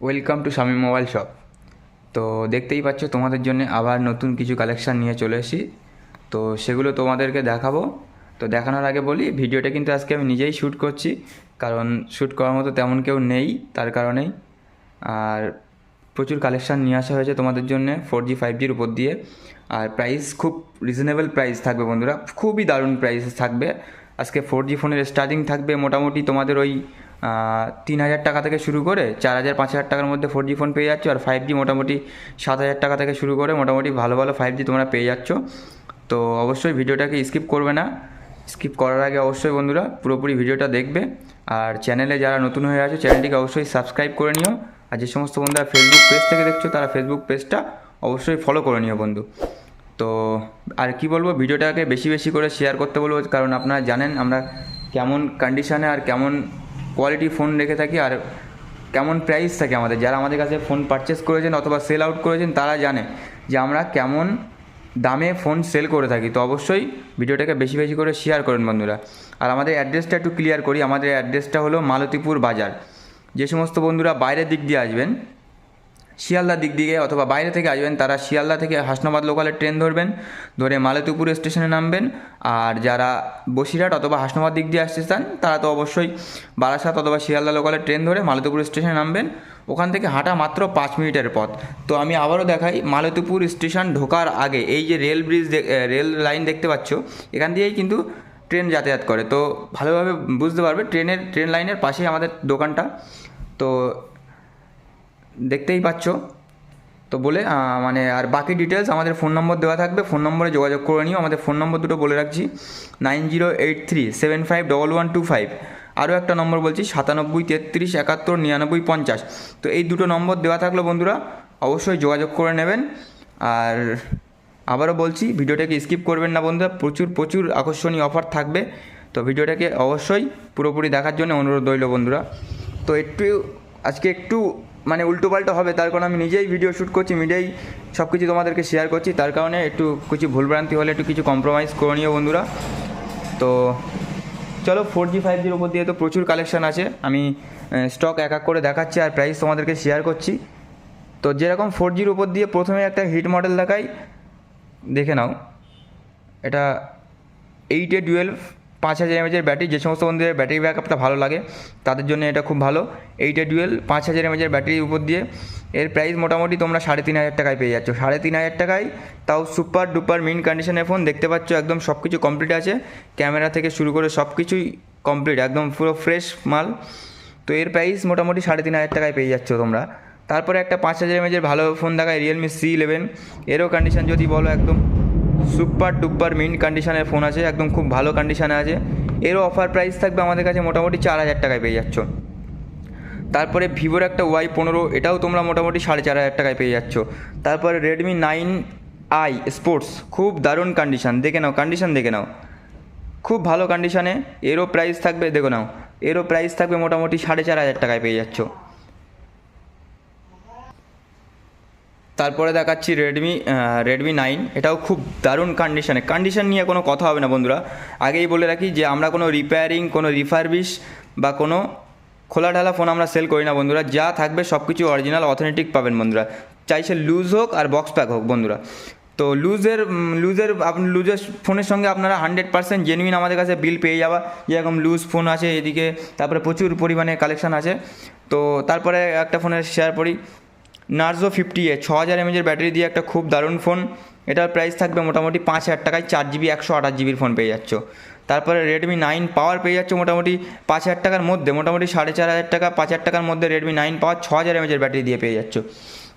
Welcome to Shamim mobile shop. তো দেখতেই পাচ্ছ তোমাদের জন্য আবার নতুন কিছু কালেকশান নিয়ে চলে এসেছি। তো সেগুলো তোমাদেরকে দেখাবো। তো দেখানোর আগে বলি, ভিডিওটা কিন্তু আজকে আমি নিজেই শ্যুট করছি, কারণ শ্যুট করার মতো তেমন কেউ নেই, তার কারণেই। আর প্রচুর কালেকশান নিয়ে আসা হয়েছে তোমাদের জন্য 4G 5Gর উপর দিয়ে। আর প্রাইস খুব রিজনেবল প্রাইস থাকবে বন্ধুরা, খুবই দারুণ প্রাইস থাকবে। আজকে 4G ফোনের স্টার্টিং থাকবে মোটামুটি তোমাদের ওই 3,000 টাকা থেকে শুরু করে 4,000 5,000 টাকার মধ্যে 4G ফোন পেয়ে যাচ্ছ। আর 5G মোটামুটি 7,000 টাকা থেকে শুরু করে মোটামুটি ভালো ভালো 5G তোমরা পেয়ে যাচ্ছ। তো অবশ্যই ভিডিওটাকে স্কিপ করবে না। স্কিপ করার আগে অবশ্যই বন্ধুরা পুরোপুরি ভিডিওটা দেখবে। আর চ্যানেলে যারা নতুন হয়ে আছে চ্যানেলটিকে অবশ্যই সাবস্ক্রাইব করে নিও। আর যে সমস্ত বন্ধুরা ফেসবুক পেজ থেকে দেখছো তারা ফেসবুক পেজটা অবশ্যই ফলো করে নিও বন্ধু। তো আর কি বলবো, ভিডিওটাকে বেশি বেশি করে শেয়ার করতে বলবো, কারণ আপনারা জানেন আমরা কেমন কন্ডিশানে আর কেমন কোয়ালিটি ফোন রেখে থাকি আর কেমন প্রাইস থাকে আমাদের। যারা আমাদের কাছে ফোন পারচেস করেছেন অথবা সেল আউট করেছেন তারা জানে যে আমরা কেমন দামে ফোন সেল করে থাকি। তো অবশ্যই ভিডিওটাকে বেশি বেশি করে শেয়ার করুন বন্ধুরা। আর আমাদের অ্যাড্রেসটা একটু ক্লিয়ার করি। আমাদের অ্যাড্রেসটা হলো মালতীপুর বাজার। যে সমস্ত বন্ধুরা বাইরের দিক দিয়ে আসবেন, শিয়ালদার দিক দিয়ে অথবা বাইরে থেকে আসবেন, তারা শিয়ালদা থেকে হাসনাবাদ লোকালের ট্রেন ধরবেন, ধরে মালতীপুর স্টেশনে নামবেন। আর যারা বসিরহাট অথবা হাসনাবাদ দিক দিয়ে আসতে চান তারা তো অবশ্যই বারাসাত অথবা শিয়ালদা লোকালের ট্রেন ধরে মালতীপুর স্টেশনে নামবেন। ওখান থেকে হাঁটা মাত্র 5 মিনিটের পথ। তো আমি আবারও দেখাই, মালতীপুর স্টেশন ঢোকার আগে এই যে রেল লাইন দেখতে পাচ্ছ, এখান দিয়েই কিন্তু ট্রেন যাতায়াত করে। তো ভালোভাবে বুঝতে পারবে, ট্রেন লাইনের পাশেই আমাদের দোকানটা। তো দেখতেই পাচ্ছ। তো বলে মানে আর বাকি ডিটেলস আমাদের ফোন নম্বর দেওয়া থাকবে, ফোন নম্বরে যোগাযোগ করে নিও। আমাদের ফোন নম্বর দুটো বলে রাখছি, 9083751125। আরও একটা নম্বর বলছি, 9733719950। তো এই দুটো নম্বর দেওয়া থাকলো বন্ধুরা, অবশ্যই যোগাযোগ করে নেবেন। আর আবারও বলছি, ভিডিওটাকে স্কিপ করবেন না বন্ধুরা, প্রচুর প্রচুর আকর্ষণীয় অফার থাকবে। তো ভিডিওটাকে অবশ্যই পুরোপুরি দেখার জন্য অনুরোধ রইল বন্ধুরা। তো আজকে একটু মানে উল্টোপাল্টা হবে, তার কারণ আমি নিজেই ভিডিও শ্যুট করছি, নিজেই সব কিছু তোমাদেরকে শেয়ার করছি, তার কারণে একটু কিছু ভুলভ্রান্তি হলে একটু কিছু কম্প্রোমাইজ করে নিও বন্ধুরা। তো চলো, 4G 5Gর উপর দিয়ে তো প্রচুর কালেকশান আছে, আমি স্টক এক এক করে দেখাচ্ছি আর প্রাইস তোমাদেরকে শেয়ার করছি। তো যেরকম 4Gর উপর দিয়ে প্রথমে একটা হিট মডেল দেখাই, দেখে নাও। এটা 8A12 5000 mAh ব্যাটারি। যে সমস্ত বন্ধুদের ব্যাটারি ব্যাকআপটা ভালো লাগে তাদের জন্য এটা খুব ভালো। 8A12 5000 mAh ব্যাটারির উপর দিয়ে এর প্রাইস মোটামুটি তোমরা 3,500 টাকায় পেয়ে যাচ্ছ। 3,500 টাকায় তাও সুপার ডুপার মিন কন্ডিশনের ফোন। দেখতে পাচ্ছ একদম সব কিছু কমপ্লিট আছে, ক্যামেরা থেকে শুরু করে সব কিছুই কমপ্লিট, একদম পুরো ফ্রেশ মাল। তো এর প্রাইস মোটামুটি 3,500 টাকায় পেয়ে যাচ্ছ তোমরা। তারপরে একটা 5000 mAh ভালো ফোন দেখায়, রিয়েলমি C11। এরও কন্ডিশন যদি বলো একদম সুপার ডুপার মিন কন্ডিশনের ফোন আছে, একদম খুব ভালো কন্ডিশনে আছে। এরও অফার প্রাইস থাকবে আমাদের কাছে মোটামুটি 4,000 টাকায় পেয়ে যাচ্ছ। তারপরে ভিভোর একটা Y15, এটাও তোমরা মোটামুটি 4,500 টাকায় পেয়ে যাচ্ছ। তারপরে রেডমি 9i স্পোর্টস, খুব দারুণ কন্ডিশন, দেখে নাও কন্ডিশন দেখে নাও, খুব ভালো কন্ডিশনে। এরও প্রাইস থাকবে, দেখো নাও, এরও প্রাইস থাকবে মোটামুটি 4,500 টাকায় পেয়ে যাচ্ছ। তারপরে দেখাচ্ছি রেডমি 9, এটাও খুব দারুণ কন্ডিশনে। কন্ডিশন নিয়ে কোনো কথা হবে না বন্ধুরা, আগেই বলে রাখি যে আমরা কোনো রিপেয়ারিং, কোনো রিফারবিশ বা কোনো খোলা ঢালা ফোন আমরা সেল করি না বন্ধুরা। যা থাকবে সব কিছু অরিজিনাল অথেন্টিক পাবেন বন্ধুরা, চাইছে লুজ হোক আর বক্স প্যাক হোক বন্ধুরা। তো লুজের ফোনের সঙ্গে আপনারা 100% জেনুইন আমাদের কাছে বিল পেয়ে যাওয়া। যেরকম লুজ ফোন আছে এদিকে, তারপরে প্রচুর পরিমাণে কালেকশান আছে। তো তারপরে একটা ফোনের শেয়ার করি, নার্জো 50A 6,000 mAh ব্যাটারি দিয়ে একটা খুব দারুণ ফোন। এটার প্রাইস থাকবে মোটামুটি 5,000 টাকায়, 4GB 128GB ফোন পেয়ে যাচ্ছ। তারপরে রেডমি 9 পাওয়ার পেয়ে যাচ্ছ মোটামুটি 5,000 টাকার মধ্যে, মোটামুটি 4,500 টাকা 5,000 টাকার মধ্যে রেডমি 9 পাওয়ার 6,000 mAh ব্যাটারি দিয়ে পেয়ে যাচ্ছ।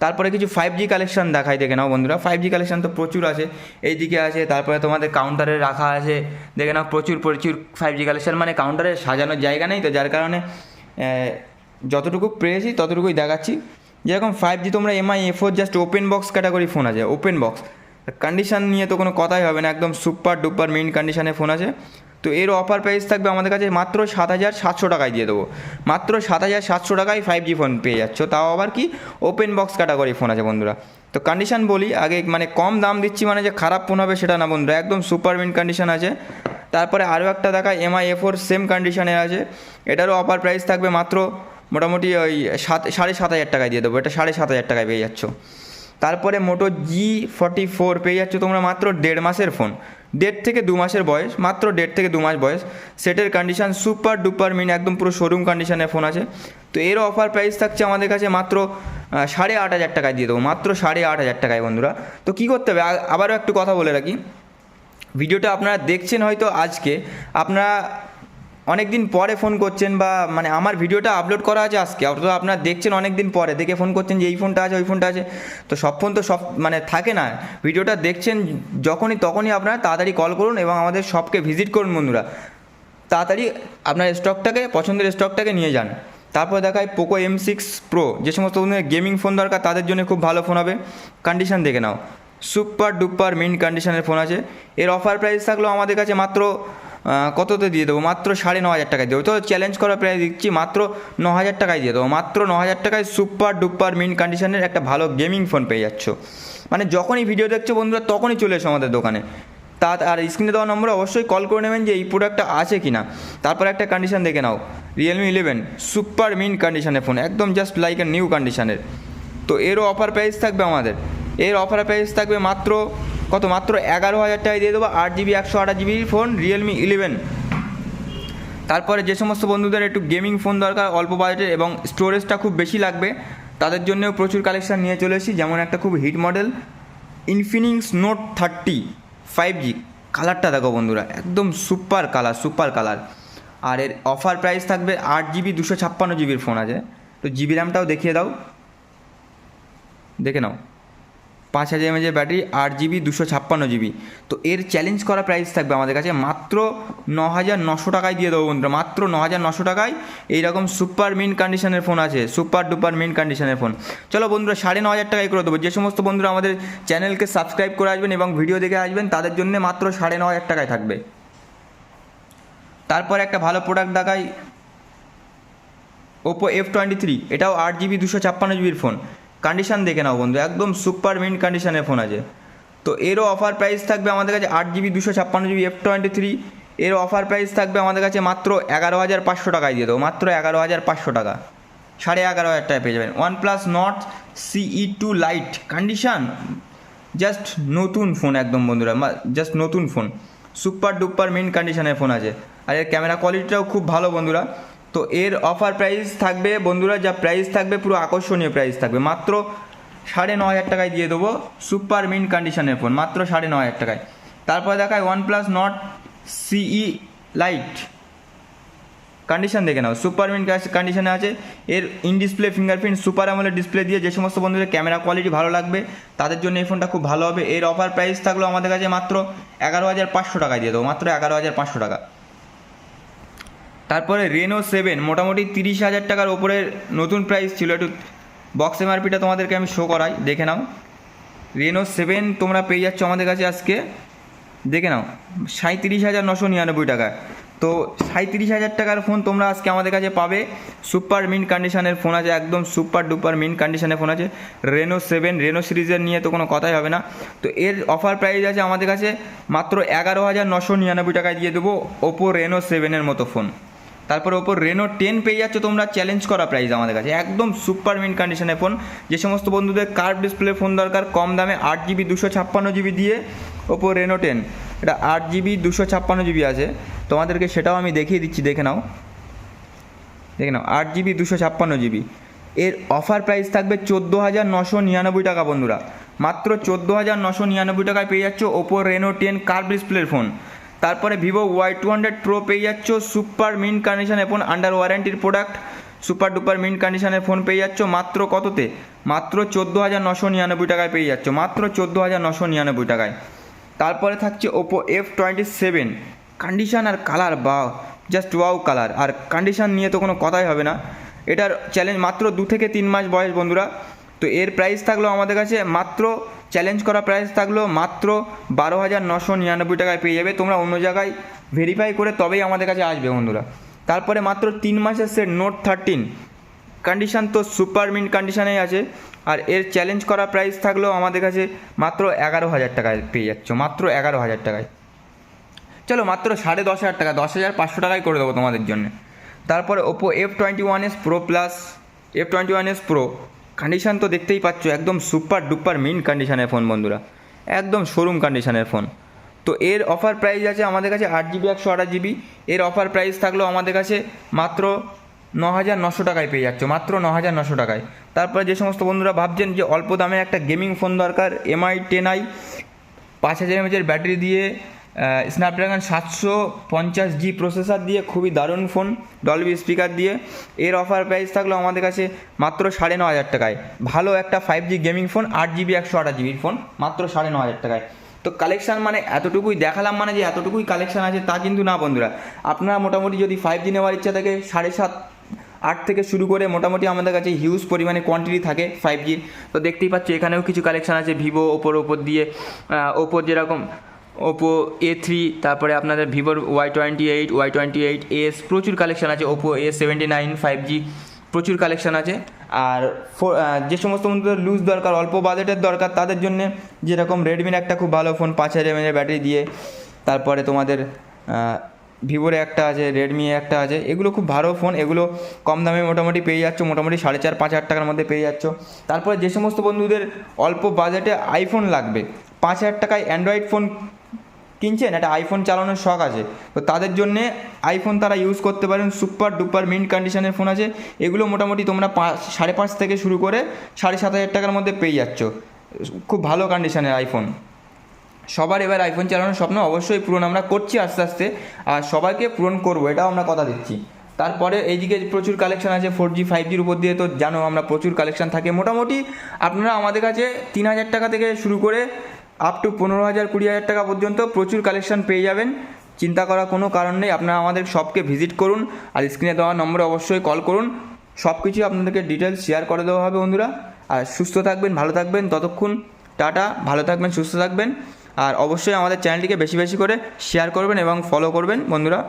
তারপরে কিছু 5G কালেকশান দেখাই, দেখে নাও বন্ধুরা। 5G কালেকশান তো প্রচুর আছে, এইদিকে আছে, তারপরে তোমাদের কাউন্টারে রাখা আছে, দেখে নাও প্রচুর প্রচুর 5G কালেকশান। মানে কাউন্টারে সাজানোর জায়গা নেই, তো যার কারণে যতটুকু পেয়েছি ততটুকুই দেখাচ্ছি। যেরকম 5G তোমরা MI A4 just open box category phone আছে, ওপেন বক্স কন্ডিশান নিয়ে তো কোনো কথাই হবে না, একদম সুপার ডুপার মেইন কন্ডিশনের ফোন আছে। তো এর অফার প্রাইস থাকবে আমাদের কাছে মাত্র 7,700 টাকায় দিয়ে দেবো। মাত্র 7,700 টাকায় 5G ফোন পেয়ে যাচ্ছ, তাও আবার কি ওপেন বক্স ক্যাটাগরি ফোন আছে বন্ধুরা। তো কন্ডিশান বলি আগে, মানে কম দাম দিচ্ছি মানে যে খারাপ ফোন হবে সেটা না বন্ধুরা, একদম সুপার মিন কন্ডিশন আছে। তারপরে আরও একটা দেখা MI A4 সেম কন্ডিশনে আছে, এটারও অফার প্রাইস থাকবে মাত্র মোটামুটি ওই 7,500 টাকায় দিয়ে দেবো, এটা 7,500 টাকায় পেয়ে যাচ্ছ। তারপরে মোটো G44 পেয়ে যাচ্ছ তোমরা মাত্র 1.5 মাসের ফোন, 1.5 থেকে 2 মাসের বয়স, মাত্র 1.5 থেকে 2 মাস বয়স। সেটের কন্ডিশন সুপার ডুপার মিন, একদম পুরো শোরুম কন্ডিশনের ফোন আছে। তো এরও অফার প্রাইস থাকছে আমাদের কাছে মাত্র 8,500 টাকায় দিয়ে দেবো, মাত্র 8,500 টাকায় বন্ধুরা। তো কী করতে হবে, আবারও একটু কথা বলে রাখি, ভিডিওটা আপনারা দেখছেন হয়তো আজকে, আপনারা অনেক দিন পরে ফোন করছেন, বা মানে আমার ভিডিওটা আপলোড করা আছে আজকে, অথবা আপনারা দেখছেন অনেক দিন পরে, দেখে ফোন করছেন যে এই ফোনটা আছে ওই ফোনটা আছে। তো সব ফোন তো সব মানে থাকে না, ভিডিওটা দেখছেন যখনই তখনই আপনারা তাড়াতাড়ি কল করুন এবং আমাদের শপকে ভিজিট করুন বন্ধুরা, তাড়াতাড়ি আপনার স্টকটাকে, পছন্দের স্টকটাকে নিয়ে যান। তারপর দেখায় পোকো M6 Pro, যে সমস্ত বন্ধুদের গেমিং ফোন দরকার তাদের জন্য খুব ভালো ফোন হবে। কন্ডিশন দেখে নাও, সুপার ডুপার মিন কন্ডিশনের ফোন আছে। এর অফার প্রাইস থাকলেও আমাদের কাছে মাত্র কততে দিয়ে দেবো, মাত্র 9,500 টাকায় দেবো। তো চ্যালেঞ্জ করার প্রাইস দিচ্ছি, মাত্র 9,000 টাকায় দিয়ে দেবো, মাত্র 9,000 টাকায় সুপার ডুপার মিন কন্ডিশনের একটা ভালো গেমিং ফোন পেয়ে যাচ্ছ। মানে যখনই ভিডিও দেখছো বন্ধুরা তখনই চলে এসো আমাদের দোকানে। আর স্ক্রিনে দেওয়া নম্বরে অবশ্যই কল করে নেবেন যে এই প্রোডাক্টটা আছে কি না। তারপর একটা কন্ডিশন দেখে নাও, Realme 11 সুপার মিন কন্ডিশনের ফোন, একদম জাস্ট লাইক এ নিউ কন্ডিশনের। তো এরও অফার প্রাইস থাকবে আমাদের, এর অফার প্রাইস থাকবে মাত্র কত, মাত্র 11,000 টাকায় দিয়ে দেবো 8GB 128GB ফোন Realme 11। তারপরে যে সমস্ত বন্ধুদের একটু গেমিং ফোন দরকার অল্প বাজেটে এবং স্টোরেজটা খুব বেশি লাগবে, তাদের জন্যও প্রচুর কালেকশান নিয়ে চলে এসেছি। যেমন একটা খুব hit model Infinix Note 30 5G, কালারটা দেখো বন্ধুরা, একদম সুপার কালার, সুপার কালার। আর এর অফার প্রাইস থাকবে 8GB 256GBর ফোন আছে। তো জিবি র্যামটাও দেখিয়ে দাও, দেখে নাও, 5000 mAh ব্যাটারি, 8GB 256GB। তো এর চ্যালেঞ্জ করা প্রাইস থাকবে আমাদের কাছে মাত্র 9,900 টাকায় দিয়ে দেবো বন্ধুরা, মাত্র 9,900 টাকায় এইরকম সুপার মিন কন্ডিশনের ফোন আছে, সুপার ডুপার মিন কন্ডিশনের ফোন। চলো বন্ধুরা 9,500 টাকায় করে দেবো। যে সমস্ত বন্ধুরা আমাদের চ্যানেলকে সাবস্ক্রাইব করে আসবেন এবং ভিডিও দেখে আসবেন তাদের জন্য মাত্র 9,500 টাকায় থাকবে। তারপর একটা ভালো প্রোডাক্ট দেখাই, Oppo F23, এটাও 8GB 256GBর ফোন। কন্ডিশান দেখে নাও বন্ধু, একদম সুপার মিন কন্ডিশনের ফোন আছে। তো এরও অফার প্রাইস থাকবে আমাদের কাছে 8GB 256GB F23, এর অফার প্রাইস থাকবে আমাদের কাছে মাত্র 11,500 টাকায় দিয়ে দেবো, মাত্র 11,500 টাকা, 11,500 টাকায় পেয়ে যাবেন। OnePlus Nord CE2 Lite, condition just নতুন ফোন একদম বন্ধুরা, জাস্ট নতুন ফোন, সুপার ডুপার মিন কন্ডিশনের ফোন আছে। আর এর ক্যামেরা কোয়ালিটিটাও খুব ভালো বন্ধুরা। তো এর অফার প্রাইস থাকবে বন্ধুরা, যা প্রাইস থাকবে পুরো আকর্ষণীয় প্রাইস থাকবে, মাত্র 9,500 টাকায় দিয়ে দেবো সুপার মিন কন্ডিশনের ফোন, মাত্র 9,500 টাকায়। তারপরে দেখায় OnePlus Nord CE Lite, condition দেখে নাও, সুপার মিন কন্ডিশনে আছে। এর in display fingerprint super AMOLED display দিয়ে, যে সমস্ত বন্ধুদের ক্যামেরা কোয়ালিটি ভালো লাগবে তাদের জন্য এই ফোনটা খুব ভালো হবে। এর অফার প্রাইস থাকলো আমাদের কাছে মাত্র 11,500 টাকায় দিয়ে দেবো, মাত্র 11,500 টাকা। তারপরে Reno 7, মোটামুটি 30,000 টাকার ওপরের নতুন প্রাইস ছিল। একটু বক্স এমআরপিটা তোমাদেরকে আমি শো করাই, দেখে নাও। Reno 7 তোমরা পেয়ে যাচ্ছ আমাদের কাছে আজকে, দেখে নাও, 37,999 টাকা। তো 37,000 টাকার ফোন তোমরা আজকে আমাদের কাছে পাবে, সুপার মিন কন্ডিশনের ফোন আছে, একদম সুপার ডুপার মিন কন্ডিশনের ফোন আছে Reno 7। রেনো সিরিজের নিয়ে তো কোনো কথাই হবে না। তো এর অফার প্রাইস আছে আমাদের কাছে মাত্র 11,999 টাকায় দিয়ে দেবো Oppo Reno 7-এর মতো ফোন। তারপরে ওপর Reno 10 পেয়ে যাচ্ছ তোমরা, চ্যালেঞ্জ করা প্রাইস আমাদের কাছে, একদম সুপার মিন কন্ডিশনের ফোন। যে সমস্ত বন্ধুদের কার্ভ ডিসপ্লে ফোন দরকার কম দামে, 8GB 256GB দিয়ে Oppo Reno 10, এটা 8GB 256GB আছে, তোমাদেরকে সেটাও আমি দেখিয়ে দিচ্ছি, দেখে নাও, দেখে নাও, 8GB 256GB। এর অফার প্রাইস থাকবে 14,999 টাকা বন্ধুরা, মাত্র 14,999 টাকায় পেয়ে যাচ্ছ Oppo Reno 10 কার্ভ ডিসপ্লের ফোন। তারপরে Vivo Y200 Pro পেয়ে যাচ্ছ সুপার মিন কন্ডিশনের ফোন, আন্ডার ওয়ারেন্টির প্রোডাক্ট, সুপার ডুপার মিন কন্ডিশনের ফোন পেয়ে যাচ্ছ মাত্র কততে, মাত্র 14,999 টাকায় পেয়ে যাচ্ছ, মাত্র 14,999 টাকায়। তারপরে থাকছে Oppo F27, কন্ডিশন আর কালার বা জাস্ট ওয়াও কালার, আর কন্ডিশন নিয়ে তো কোনো কথাই হবে না। এটার চ্যালেঞ্জ মাত্র 2 থেকে 3 মাস বয়স বন্ধুরা। তো এর প্রাইস থাকলো আমাদের কাছে মাত্র, চ্যালেঞ্জ করা প্রাইস থাকলো মাত্র 12,999 টাকায় পেয়ে যাবে। তোমরা অন্য জায়গায় ভেরিফাই করে তবেই আমাদের কাছে আসবে বন্ধুরা। তারপরে মাত্র 3 মাসের সেট Note 13, কন্ডিশন তো সুপার মিন কন্ডিশনেই আছে, আর এর চ্যালেঞ্জ করা প্রাইস থাকলো আমাদের কাছে মাত্র 11,000 টাকায় পেয়ে যাচ্ছ, মাত্র 11,000 টাকায়। চলো মাত্র 10,500 টাকা, 10,500 টাকায় করে দেবো তোমাদের জন্য। তারপরে Oppo F21s pro plus, F21s pro condition তো দেখতেই পাচ্ছ, একদম সুপার ডুপার মিন্ট কন্ডিশনের ফোন বন্ধুরা, একদম শোরুম কন্ডিশনের ফোন। তো এর অফার প্রাইস আছে আমাদের কাছে 8GB 128GB। এর অফার প্রাইস থাকলেও আমাদের কাছে মাত্র 9,900 টাকায় পেয়ে যাচ্ছ, মাত্র 9,900 টাকায়। তারপরে যে সমস্ত বন্ধুরা ভাবছেন যে অল্প দামে একটা গেমিং ফোন দরকার, MI 10i 5000 mAh ব্যাটারি দিয়ে, স্ন্যাপড্রাগন 750G প্রসেসর দিয়ে, খুবই দারুণ ফোন, ডলবি স্পিকার দিয়ে। এর অফার প্রাইস থাকলো আমাদের কাছে মাত্র 9,500 টাকায়। ভালো একটা 5G gaming phone, 8GB 128GB phone, মাত্র 9,500 টাকায়। তো কালেকশান মানে এতটুকুই দেখালাম, মানে যে এতটুকুই কালেকশান আছে তা কিন্তু না বন্ধুরা। আপনারা মোটামুটি যদি 5G নেওয়ার ইচ্ছা থাকে 7.5-8 থেকে শুরু করে মোটামুটি আমাদের কাছে হিউজ পরিমাণে কোয়ান্টিটি থাকে 5G। তো দেখতেই পাচ্ছ এখানেও কিছু কালেকশান আছে ভিভো, ওপর দিয়ে ওপোর যেরকম ওপো A3, তারপরে আপনাদের ভিভোর Y28, Y28s, প্রচুর কালেকশান আছে। ওপো A79 5G, প্রচুর কালেকশান আছে। আর যে সমস্ত বন্ধুদের লুজ দরকার, অল্প বাজেটের দরকার, তাদের জন্য যেরকম রেডমির একটা খুব ভালো ফোন 5000 mAh ব্যাটারি দিয়ে, তারপরে তোমাদের ভিভোর একটা আছে, রেডমি একটা আছে, এগুলো খুব ভালো ফোন, এগুলো কম দামে মোটামুটি পেয়ে যাচ্ছ, মোটামুটি 4,500-5,000 টাকার মধ্যে পেয়ে যাচ্ছ। তারপরে যে সমস্ত বন্ধুদের অল্প বাজেটে আইফোন লাগবে, 5,000 টাকায় অ্যান্ড্রয়েড ফোন কিনছেন, একটা আইফোন চালানোর শখ আছে, তো তাদের জন্যে আইফোন তারা ইউজ করতে পারেন। সুপার ডুপার মিন্ট কন্ডিশনের ফোন আছে, এগুলো মোটামুটি তোমরা 5,500 থেকে শুরু করে 7,500 টাকার মধ্যে পেয়ে যাচ্ছ, খুব ভালো কন্ডিশনের আইফোন। সবার এবার আইফোন চালানোর স্বপ্ন অবশ্যই পূরণ আমরা করছি আস্তে আস্তে, আর সবাইকে পূরণ করবো, এটাও আমরা কথা দিচ্ছি। তারপরে এইদিকে প্রচুর কালেকশান আছে 4G 5Gর উপর দিয়ে, তো জানো আমরা প্রচুর কালেকশান থাকে। মোটামুটি আপনারা আমাদের কাছে 3,000 টাকা থেকে শুরু করে আপ টু 15,000-20,000 টাকা পর্যন্ত প্রচুর কালেকশান পেয়ে যাবেন। চিন্তা করার কোনো কারণ নেই, আপনারা আমাদের শপকে ভিজিট করুন, আর স্ক্রিনে দেওয়া নম্বরে অবশ্যই কল করুন, সব কিছু আপনাদেরকে ডিটেলস শেয়ার করে দেওয়া হবে বন্ধুরা। আর সুস্থ থাকবেন, ভালো থাকবেন, ততক্ষণ টাটা, ভালো থাকবেন, সুস্থ থাকবেন। আর অবশ্যই আমাদের চ্যানেলটিকে বেশি বেশি করে শেয়ার করবেন এবং ফলো করবেন বন্ধুরা।